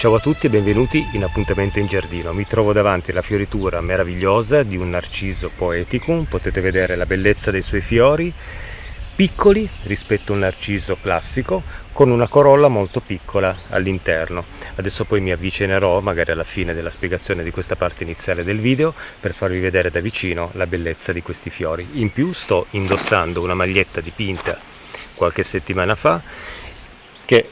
Ciao a tutti e benvenuti in Appuntamento in Giardino. Mi trovo davanti alla fioritura meravigliosa di un Narciso poeticum. Potete vedere la bellezza dei suoi fiori, piccoli rispetto a un narciso classico, con una corolla molto piccola all'interno. Adesso poi mi avvicinerò, magari alla fine della spiegazione di questa parte iniziale del video, per farvi vedere da vicino la bellezza di questi fiori. In più sto indossando una maglietta dipinta qualche settimana fa che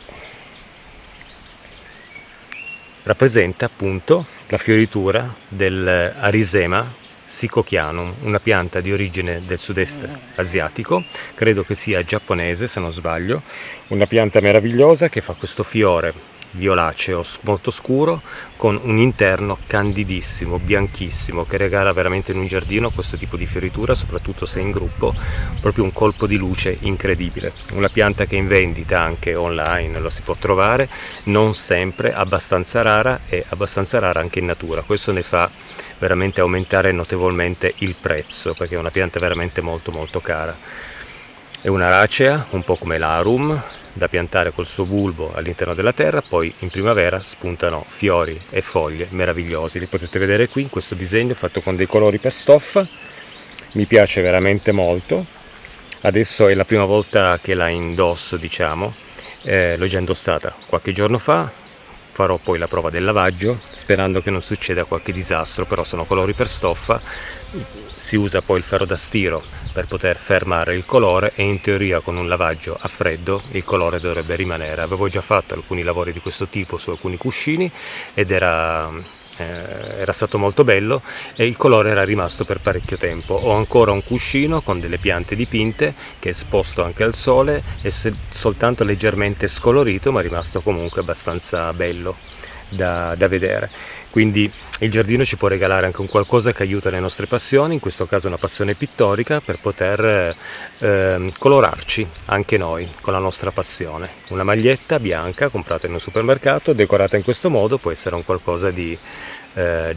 rappresenta appunto la fioritura dell'Arisema Psychocianum, una pianta di origine del sud-est asiatico, credo che sia giapponese se non sbaglio, una pianta meravigliosa che fa questo fiore violaceo molto scuro con un interno candidissimo, bianchissimo, che regala veramente in un giardino questo tipo di fioritura, soprattutto se in gruppo, proprio un colpo di luce incredibile. Una pianta che è in vendita anche online, lo si può trovare, non sempre, abbastanza rara e abbastanza rara anche in natura. Questo ne fa veramente aumentare notevolmente il prezzo, perché è una pianta veramente molto molto cara. È una racea, un po' come l'arum, da piantare col suo bulbo all'interno della terra, poi in primavera spuntano fiori e foglie meravigliosi. Li potete vedere qui in questo disegno fatto con dei colori per stoffa, mi piace veramente molto. Adesso è la prima volta che la indosso, diciamo, l'ho già indossata qualche giorno fa, farò poi la prova del lavaggio sperando che non succeda qualche disastro, però sono colori per stoffa, si usa poi il ferro da stiro per poter fermare il colore e in teoria con un lavaggio a freddo il colore dovrebbe rimanere. Avevo già fatto alcuni lavori di questo tipo su alcuni cuscini ed era stato molto bello e il colore era rimasto per parecchio tempo. Ho ancora un cuscino con delle piante dipinte che è esposto anche al sole e soltanto leggermente scolorito, ma è rimasto comunque abbastanza bello da vedere. Quindi il giardino ci può regalare anche un qualcosa che aiuta le nostre passioni, in questo caso una passione pittorica, per poter colorarci anche noi con la nostra passione. Una maglietta bianca comprata in un supermercato, decorata in questo modo, può essere un qualcosa di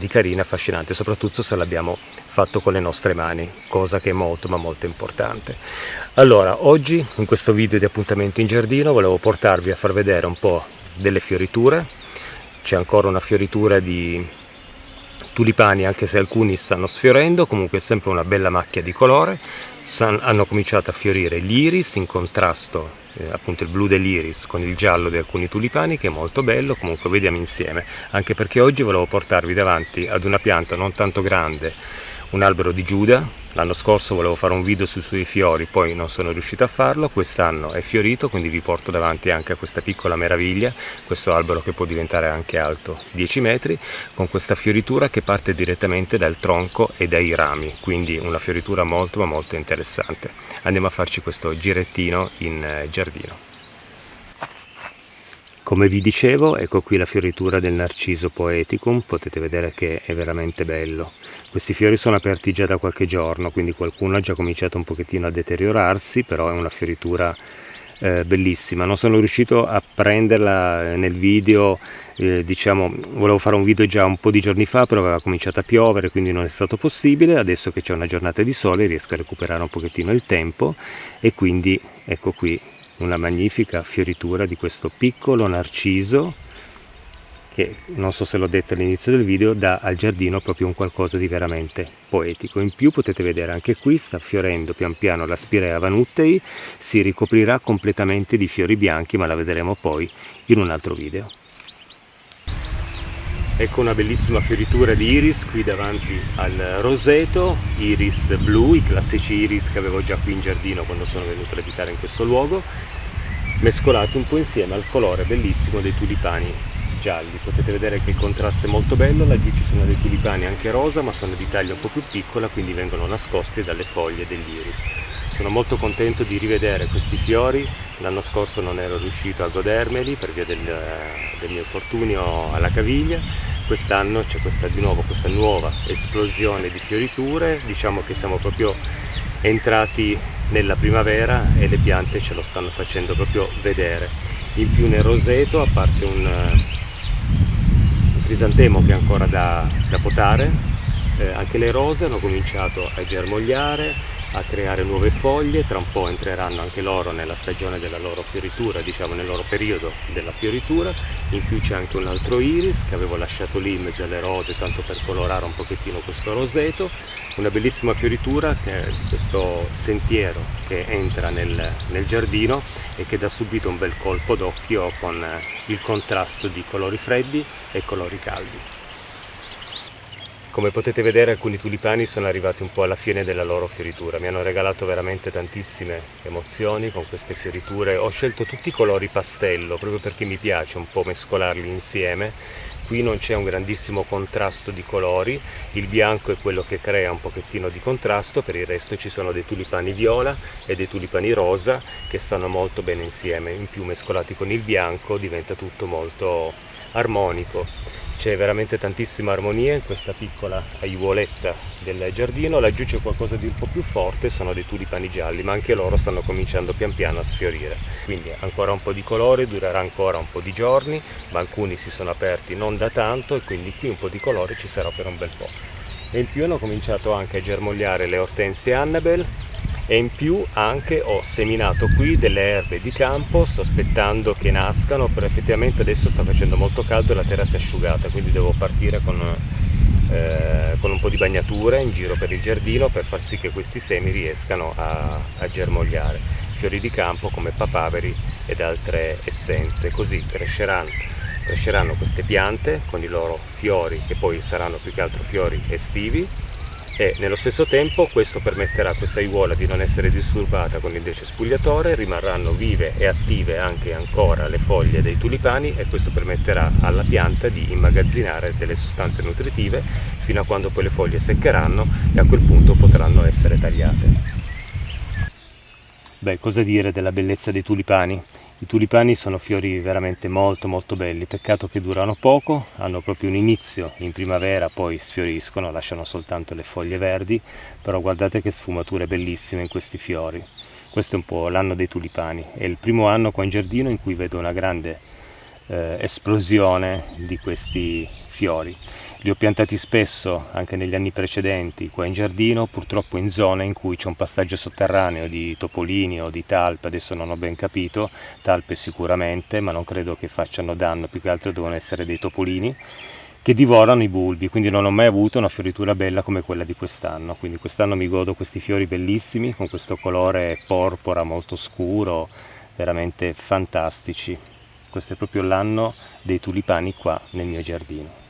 carino, affascinante, soprattutto se l'abbiamo fatto con le nostre mani, cosa che è molto ma molto importante. Allora, oggi in questo video di Appuntamento in Giardino volevo portarvi a far vedere un po' delle fioriture. C'è ancora una fioritura di tulipani, anche se alcuni stanno sfiorendo, comunque è sempre una bella macchia di colore. Hanno cominciato a fiorire gli iris in contrasto, appunto il blu dell'iris con il giallo di alcuni tulipani, che è molto bello. Comunque vediamo insieme, anche perché oggi volevo portarvi davanti ad una pianta non tanto grande, un albero di Giuda. L'anno scorso volevo fare un video sui suoi fiori, poi non sono riuscito a farlo. Quest'anno è fiorito, quindi vi porto davanti anche a questa piccola meraviglia, questo albero che può diventare anche alto 10 metri, con questa fioritura che parte direttamente dal tronco e dai rami, quindi una fioritura molto ma molto interessante. Andiamo a farci questo girettino in giardino. Come vi dicevo, ecco qui la fioritura del Narciso poeticum, potete vedere che è veramente bello. Questi fiori sono aperti già da qualche giorno, quindi qualcuno ha già cominciato un pochettino a deteriorarsi, però è una fioritura bellissima. Non sono riuscito a prenderla nel video, diciamo, volevo fare un video già un po' di giorni fa, però aveva cominciato a piovere, quindi non è stato possibile. Adesso che c'è una giornata di sole riesco a recuperare un pochettino il tempo e quindi ecco qui una magnifica fioritura di questo piccolo narciso che, non so se l'ho detto all'inizio del video, dà al giardino proprio un qualcosa di veramente poetico. In più potete vedere anche qui sta fiorendo pian piano la Spirea vanuttei, si ricoprirà completamente di fiori bianchi, ma la vedremo poi in un altro video. Ecco una bellissima fioritura di iris qui davanti al roseto, iris blu, i classici iris che avevo già qui in giardino quando sono venuto ad abitare in questo luogo, mescolati un po' insieme al colore bellissimo dei tulipani gialli. Potete vedere che il contrasto è molto bello. Laggiù ci sono dei tulipani anche rosa, ma sono di taglia un po' più piccola, quindi vengono nascosti dalle foglie degli iris. Sono molto contento di rivedere questi fiori. L'anno scorso non ero riuscito a godermeli per via del mio infortunio alla caviglia. Quest'anno c'è di nuovo questa nuova esplosione di fioriture. Diciamo che siamo proprio entrati nella primavera e le piante ce lo stanno facendo proprio vedere. In più nel roseto, a parte un crisantemo che è ancora da potare, anche le rose hanno cominciato a germogliare, a creare nuove foglie, tra un po' entreranno anche loro nella stagione della loro fioritura, diciamo nel loro periodo della fioritura. In più c'è anche un altro iris che avevo lasciato lì in mezzo alle rose, tanto per colorare un pochettino questo roseto. Una bellissima fioritura di questo sentiero che entra nel giardino e che dà subito un bel colpo d'occhio con il contrasto di colori freddi e colori caldi. Come potete vedere, alcuni tulipani sono arrivati un po' alla fine della loro fioritura, mi hanno regalato veramente tantissime emozioni con queste fioriture. Ho scelto tutti i colori pastello proprio perché mi piace un po' mescolarli insieme. Qui non c'è un grandissimo contrasto di colori, il bianco è quello che crea un pochettino di contrasto, per il resto ci sono dei tulipani viola e dei tulipani rosa che stanno molto bene insieme, in più mescolati con il bianco diventa tutto molto armonico. C'è veramente tantissima armonia in questa piccola aiuoletta del giardino. Laggiù c'è qualcosa di un po' più forte, sono dei tulipani gialli, ma anche loro stanno cominciando pian piano a sfiorire. Quindi ancora un po' di colore, durerà ancora un po' di giorni, ma alcuni si sono aperti non da tanto e quindi qui un po' di colore ci sarà per un bel po'. E in più hanno cominciato anche a germogliare le ortensie Annabel e in più anche ho seminato qui delle erbe di campo, sto aspettando che nascano, però effettivamente adesso sta facendo molto caldo e la terra si è asciugata, quindi devo partire con un po' di bagnature in giro per il giardino per far sì che questi semi riescano a germogliare. Fiori di campo come papaveri ed altre essenze, così cresceranno queste piante con i loro fiori che poi saranno più che altro fiori estivi. E nello stesso tempo questo permetterà a questa aiuola di non essere disturbata con il decespugliatore, rimarranno vive e attive anche ancora le foglie dei tulipani e questo permetterà alla pianta di immagazzinare delle sostanze nutritive fino a quando poi le foglie seccheranno e a quel punto potranno essere tagliate. Beh, cosa dire della bellezza dei tulipani? I tulipani sono fiori veramente molto molto belli, peccato che durano poco, hanno proprio un inizio in primavera, poi sfioriscono, lasciano soltanto le foglie verdi, però guardate che sfumature bellissime in questi fiori. Questo è un po' l'anno dei tulipani, è il primo anno qua in giardino in cui vedo una grande esplosione di questi fiori. Li ho piantati spesso anche negli anni precedenti qua in giardino, purtroppo in zone in cui c'è un passaggio sotterraneo di topolini o di talpe, adesso non ho ben capito, talpe sicuramente, ma non credo che facciano danno, più che altro devono essere dei topolini che divorano i bulbi, quindi non ho mai avuto una fioritura bella come quella di quest'anno, quindi quest'anno mi godo questi fiori bellissimi con questo colore porpora molto scuro, veramente fantastici. Questo è proprio l'anno dei tulipani qua nel mio giardino.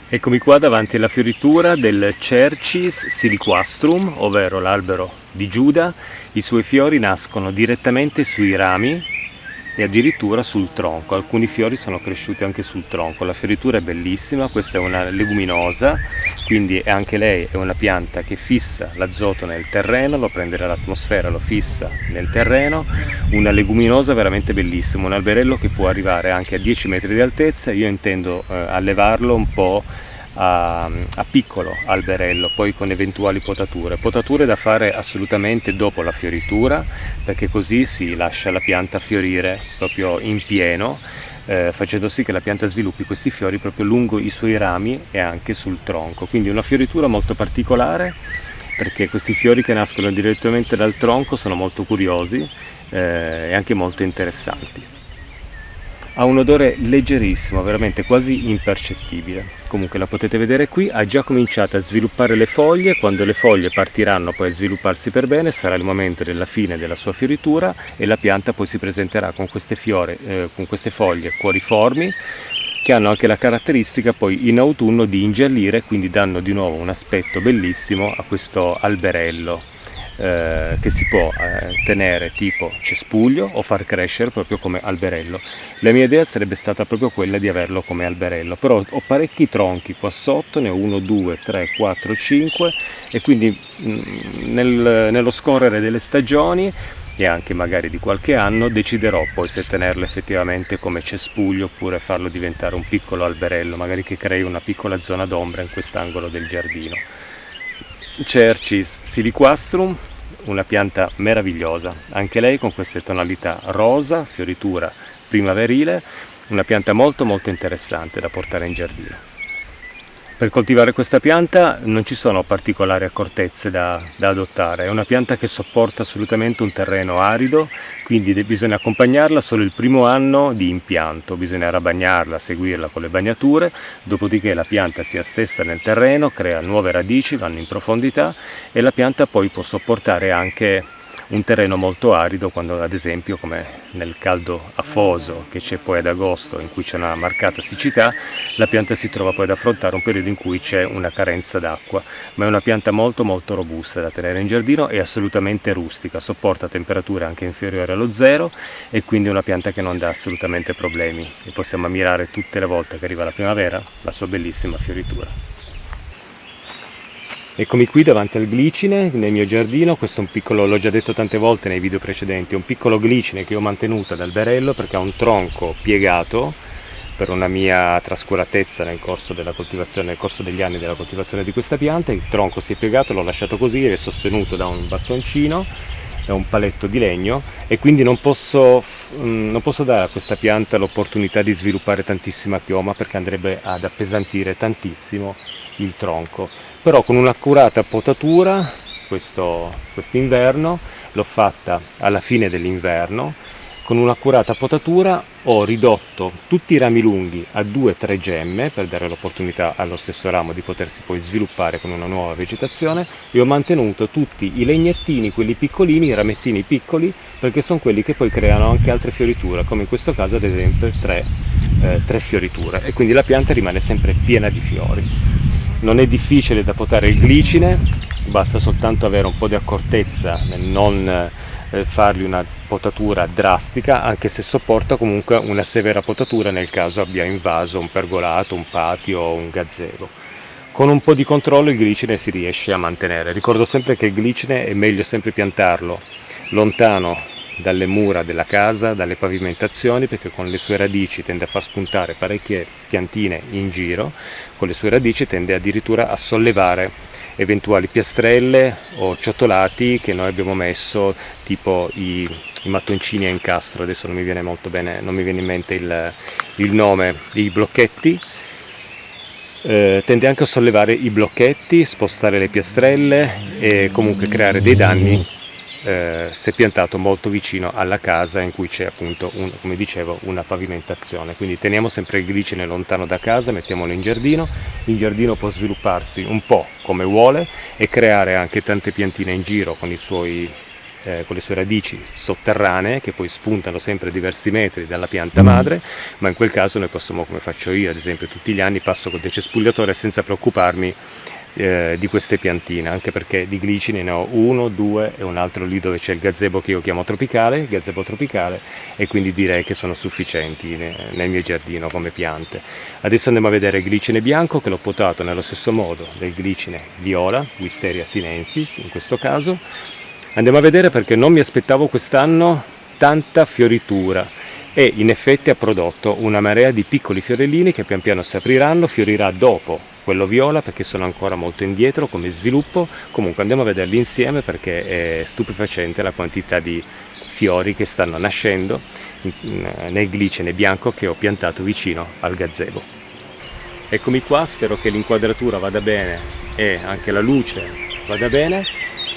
Eccomi qua davanti alla fioritura del Cercis siliquastrum, ovvero l'albero di Giuda. I suoi fiori nascono direttamente sui rami e addirittura sul tronco. Alcuni fiori sono cresciuti anche sul tronco. La fioritura è bellissima, questa è una leguminosa, quindi anche lei è una pianta che fissa l'azoto nel terreno, lo prende dall'atmosfera, lo fissa nel terreno. Una leguminosa veramente bellissima, un alberello che può arrivare anche a 10 metri di altezza. Io intendo allevarlo un po' a piccolo alberello, poi con eventuali potature da fare assolutamente dopo la fioritura, perché così si lascia la pianta fiorire proprio in pieno, facendo sì che la pianta sviluppi questi fiori proprio lungo i suoi rami e anche sul tronco. Quindi una fioritura molto particolare, perché questi fiori che nascono direttamente dal tronco sono molto curiosi e anche molto interessanti. Ha un odore leggerissimo, veramente quasi impercettibile. Comunque la potete vedere qui, ha già cominciato a sviluppare le foglie. Quando le foglie partiranno poi a svilupparsi per bene sarà il momento della fine della sua fioritura e la pianta poi si presenterà con queste foglie cuoriformi che hanno anche la caratteristica poi in autunno di ingiallire, quindi danno di nuovo un aspetto bellissimo a questo alberello. Che si può tenere tipo cespuglio o far crescere proprio come alberello. La mia idea sarebbe stata proprio quella di averlo come alberello, però ho parecchi tronchi qua sotto, ne ho 1, 2, 3, 4, 5 e quindi nello scorrere delle stagioni e anche magari di qualche anno deciderò poi se tenerlo effettivamente come cespuglio oppure farlo diventare un piccolo alberello, magari che crei una piccola zona d'ombra in quest'angolo del giardino. Cercis siliquastrum, una pianta meravigliosa, anche lei con queste tonalità rosa, fioritura primaverile, una pianta molto molto interessante da portare in giardino. Per coltivare questa pianta non ci sono particolari accortezze da adottare, è una pianta che sopporta assolutamente un terreno arido, quindi bisogna accompagnarla solo il primo anno di impianto, bisognerà bagnarla, seguirla con le bagnature, dopodiché la pianta si assesta nel terreno, crea nuove radici, vanno in profondità e la pianta poi può sopportare anche un terreno molto arido, quando ad esempio come nel caldo afoso che c'è poi ad agosto, in cui c'è una marcata siccità, la pianta si trova poi ad affrontare un periodo in cui c'è una carenza d'acqua, ma è una pianta molto molto robusta da tenere in giardino e assolutamente rustica, sopporta temperature anche inferiori allo zero e quindi è una pianta che non dà assolutamente problemi e possiamo ammirare tutte le volte che arriva la primavera la sua bellissima fioritura. Eccomi qui davanti al glicine nel mio giardino, questo è un piccolo, l'ho già detto tante volte nei video precedenti, è un piccolo glicine che ho mantenuto ad alberello perché ha un tronco piegato per una mia trascuratezza nel corso della coltivazione, nel corso degli anni della coltivazione di questa pianta. Il tronco si è piegato, l'ho lasciato così, è sostenuto da un bastoncino, da un paletto di legno e quindi non posso dare a questa pianta l'opportunità di sviluppare tantissima chioma perché andrebbe ad appesantire tantissimo il tronco. Però con un'accurata potatura quest'inverno, l'ho fatta alla fine dell'inverno, con un'accurata potatura ho ridotto tutti i rami lunghi a 2-3 gemme per dare l'opportunità allo stesso ramo di potersi poi sviluppare con una nuova vegetazione e ho mantenuto tutti i legnettini, quelli piccolini, i ramettini piccoli, perché sono quelli che poi creano anche altre fioriture, come in questo caso ad esempio tre fioriture, e quindi la pianta rimane sempre piena di fiori. Non è difficile da potare il glicine, basta soltanto avere un po' di accortezza nel non fargli una potatura drastica, anche se sopporta comunque una severa potatura nel caso abbia invaso un pergolato, un patio o un gazebo. Con un po' di controllo il glicine si riesce a mantenere. Ricordo sempre che il glicine è meglio sempre piantarlo lontano dalle mura della casa, dalle pavimentazioni, perché con le sue radici tende a far spuntare parecchie piantine in giro, con le sue radici tende addirittura a sollevare eventuali piastrelle o ciotolati che noi abbiamo messo, tipo i mattoncini a incastro, adesso non mi viene molto bene, non mi viene in mente il nome, i blocchetti. Tende anche a sollevare i blocchetti, spostare le piastrelle e comunque creare dei danni se piantato molto vicino alla casa in cui c'è appunto, come dicevo, una pavimentazione. Quindi teniamo sempre il glicine lontano da casa, mettiamolo in giardino può svilupparsi un po' come vuole e creare anche tante piantine in giro con le sue radici sotterranee che poi spuntano sempre a diversi metri dalla pianta madre, ma in quel caso noi possiamo, come faccio io ad esempio tutti gli anni, passo col decespugliatore senza preoccuparmi di queste piantine, anche perché di glicine ne ho 1, 2 e un altro lì dove c'è il gazebo che io chiamo tropicale, gazebo tropicale, e quindi direi che sono sufficienti nel mio giardino come piante. Adesso andiamo a vedere il glicine bianco che l'ho potato nello stesso modo del glicine viola, Wisteria sinensis in questo caso. Andiamo a vedere perché non mi aspettavo quest'anno tanta fioritura e in effetti ha prodotto una marea di piccoli fiorellini che pian piano si apriranno, fiorirà dopo quello viola perché sono ancora molto indietro come sviluppo. Comunque andiamo a vederli insieme perché è stupefacente la quantità di fiori che stanno nascendo nel glicine bianco che ho piantato vicino al gazebo. Eccomi qua, spero che l'inquadratura vada bene e anche la luce vada bene.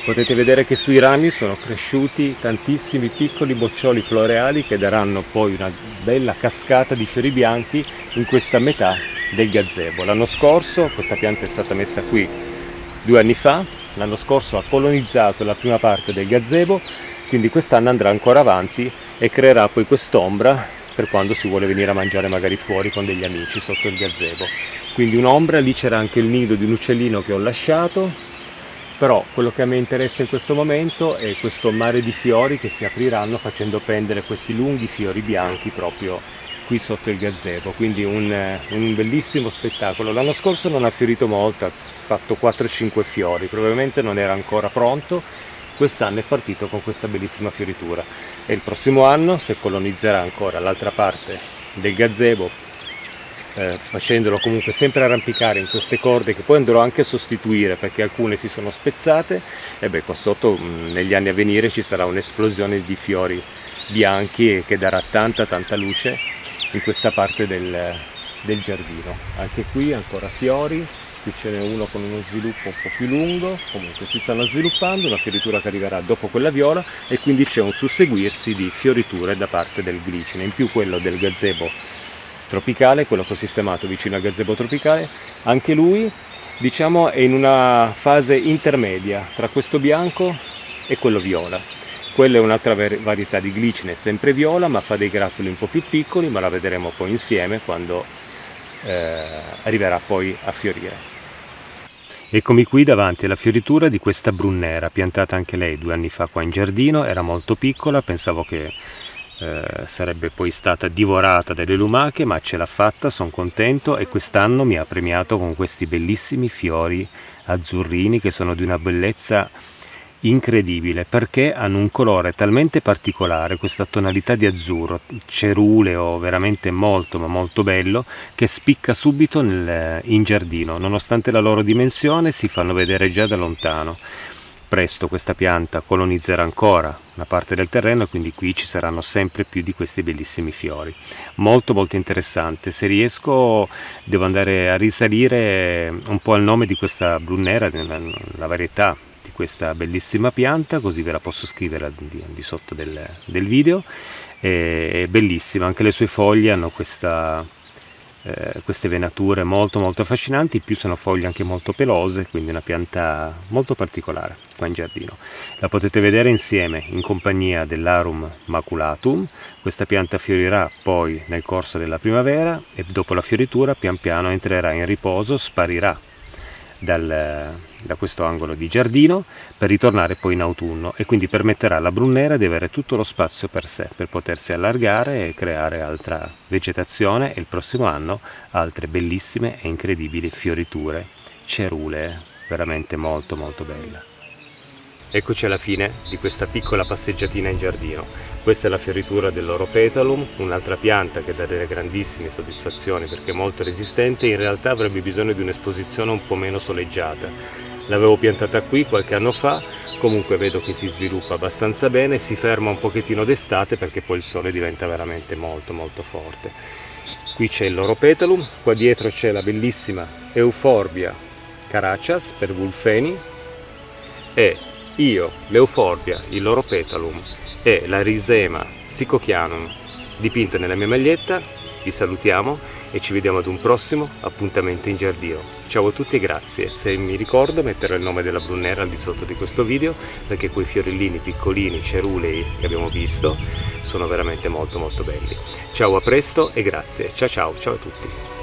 Potete vedere che sui rami sono cresciuti tantissimi piccoli boccioli floreali che daranno poi una bella cascata di fiori bianchi in questa metà del gazebo. L'anno scorso questa pianta è stata messa qui 2 anni fa, l'anno scorso ha colonizzato la prima parte del gazebo, quindi quest'anno andrà ancora avanti e creerà poi quest'ombra per quando si vuole venire a mangiare magari fuori con degli amici sotto il gazebo. Quindi un'ombra, lì c'era anche il nido di un uccellino che ho lasciato. Però quello che a me interessa in questo momento è questo mare di fiori che si apriranno facendo pendere questi lunghi fiori bianchi proprio qui sotto il gazebo, quindi un bellissimo spettacolo. L'anno scorso non ha fiorito molto, ha fatto 4-5 fiori, probabilmente non era ancora pronto, quest'anno è partito con questa bellissima fioritura e il prossimo anno, se colonizzerà ancora l'altra parte del gazebo, facendolo comunque sempre arrampicare in queste corde che poi andrò anche a sostituire perché alcune si sono spezzate, e beh, qua sotto negli anni a venire ci sarà un'esplosione di fiori bianchi che darà tanta luce in questa parte del giardino. Anche qui ancora fiori, qui ce n'è uno con uno sviluppo un po' più lungo, comunque si stanno sviluppando, una fioritura che arriverà dopo quella viola e quindi c'è un susseguirsi di fioriture da parte del glicine, in più quello del gazebo tropicale, quello che ho sistemato vicino al gazebo tropicale, anche lui diciamo è in una fase intermedia tra questo bianco e quello viola. Quella è un'altra varietà di glicine, sempre viola, ma fa dei grappoli un po' più piccoli, ma la vedremo poi insieme quando arriverà poi a fiorire. Eccomi qui davanti alla fioritura di questa brunnera, piantata anche lei 2 anni fa qua in giardino, era molto piccola, pensavo che sarebbe poi stata divorata dalle lumache, ma ce l'ha fatta, sono contento, e quest'anno mi ha premiato con questi bellissimi fiori azzurrini che sono di una bellezza incredibile, perché hanno un colore talmente particolare, questa tonalità di azzurro ceruleo veramente molto ma molto bello, che spicca subito in giardino. Nonostante la loro dimensione si fanno vedere già da lontano. Presto questa pianta colonizzerà ancora una parte del terreno e quindi qui ci saranno sempre più di questi bellissimi fiori. Molto molto interessante. Se riesco devo andare a risalire un po' al nome di questa brunnera, la varietà di questa bellissima pianta, così ve la posso scrivere al di sotto del video. È bellissima, anche le sue foglie hanno queste venature molto molto affascinanti, in più sono foglie anche molto pelose, quindi una pianta molto particolare qua in giardino. La potete vedere insieme in compagnia dell'Arum maculatum. Questa pianta fiorirà poi nel corso della primavera e dopo la fioritura pian piano entrerà in riposo, sparirà da questo angolo di giardino per ritornare poi in autunno, e quindi permetterà alla brunnera di avere tutto lo spazio per sé, per potersi allargare e creare altra vegetazione, e il prossimo anno altre bellissime e incredibili fioriture cerulee, veramente molto molto belle. Eccoci alla fine di questa piccola passeggiatina in giardino. Questa è la fioritura dell'Oropetalum, un'altra pianta che dà delle grandissime soddisfazioni perché è molto resistente. In realtà avrebbe bisogno di un'esposizione un po' meno soleggiata. L'avevo piantata qui qualche anno fa, comunque vedo che si sviluppa abbastanza bene, si ferma un pochettino d'estate perché poi il sole diventa veramente molto molto forte. Qui c'è l'Oropetalum, qua dietro c'è la bellissima Euphorbia Caracias per Wulfeni, e io, l'Euphorbia, il Loropetalum e l'Arisema Sicochianum dipinto nella mia maglietta. Vi salutiamo e ci vediamo ad un prossimo appuntamento in giardino. Ciao a tutti e grazie. Se mi ricordo metterò il nome della brunnera al di sotto di questo video, perché quei fiorellini piccolini cerulei che abbiamo visto sono veramente molto molto belli. Ciao, a presto e grazie. Ciao ciao, ciao a tutti.